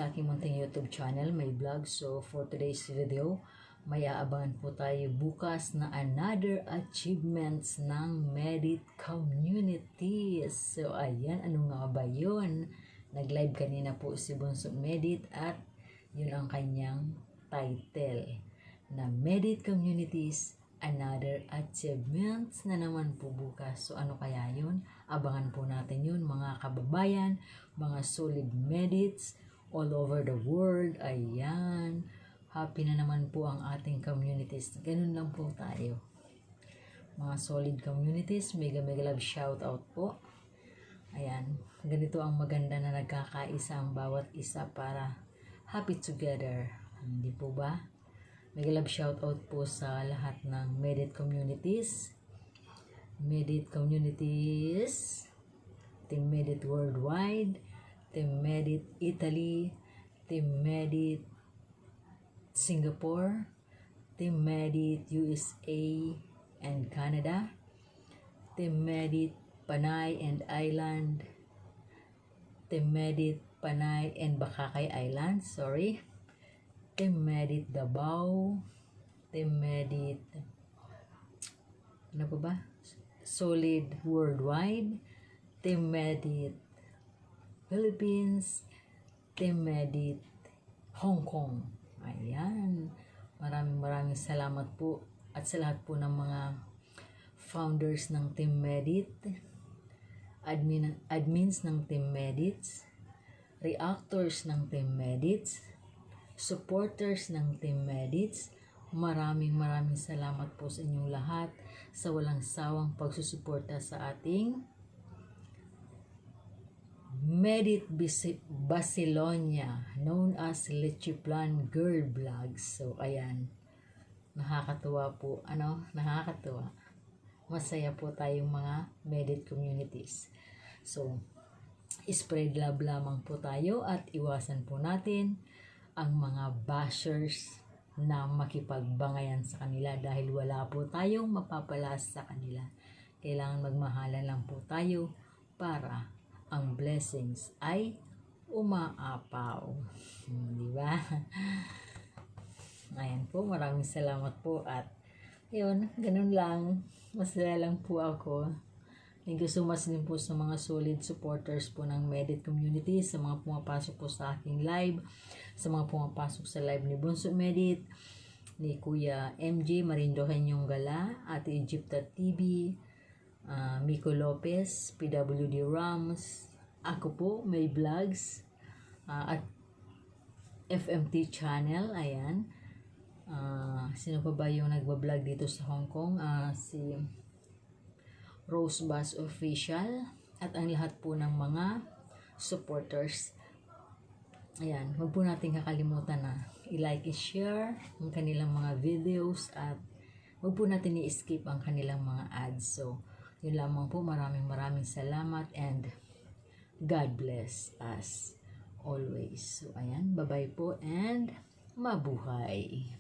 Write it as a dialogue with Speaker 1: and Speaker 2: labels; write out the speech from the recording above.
Speaker 1: sa aking munting YouTube channel, may vlog. So for today's video, may aabangan po tayo bukas na another achievements ng Medit community. So ayan, ano nga ba yun? Nag-live kanina po si Bunso Medit at yun ang kanyang title na Medit Communities Another Achievements na naman po bukas. So ano kaya yun? Abangan po natin yun mga kababayan, mga solid medits all over the world. Ayan. Happy na naman po ang ating communities. Ganun lang po tayo. Mga solid communities, mega love shout out po. Ayan. Ganito ang maganda na nagkakaisa ang bawat isa para happy together. Hindi po ba? Mega love shout out po sa lahat ng Medit communities. Medit communities, Team Medit Worldwide, Team Medit Italy, Team Medit Singapore, Team Medit USA and Canada, Team Medit Panay and Island, Team Medit Panay and Bakakay Island, Team Medit Davao, Team Medit, ano po ba? Solid Worldwide, Team Medit Philippines, Team Medit Hong Kong. Ayan. Maraming salamat po at sa lahat po ng mga founders ng Team Medit, admins ng Team Medits, reactors ng Team Medits, supporters ng Team Medits. Maraming salamat po sa inyong lahat sa walang sawang pagsusuporta sa ating Medit Basilonia, known as Lechiplan Girl Vlogs. So ayan, nakakatuwa po, nakakatuwa. Masaya po tayong mga Medit communities. So spread love lamang po tayo at iwasan po natin ang mga bashers na makipagbangayan sa kanila dahil wala po tayong mapapalas sa kanila. Kailangan magmahalan lang po tayo para ang blessings ay umaapaw. Di ba? Ayan po, maraming salamat po at yun, ganun lang. Masaya lang po ako. Thank you so much din po sa mga solid supporters po ng Medit community, sa mga pumapasok po sa aking live, sa mga pumapasok sa live ni Bunso Medit, ni Kuya MJ Marindohan yung Gala, Ate Egypta TV, Miko Lopez, PWD Rams, ako po, May Vlogs, at FMT Channel, ayan. Sino pa ba yung nagbablog dito sa Hong Kong? Si Rose Bass Official at ang lahat po ng mga supporters. Ayan, huwag po natin kakalimutan na i-like, i-share ang kanilang mga videos at huwag po natin i-skip ang kanilang mga ads. So, yun lamang po. Maraming salamat and God bless us always. So, ayan, bye-bye po and mabuhay.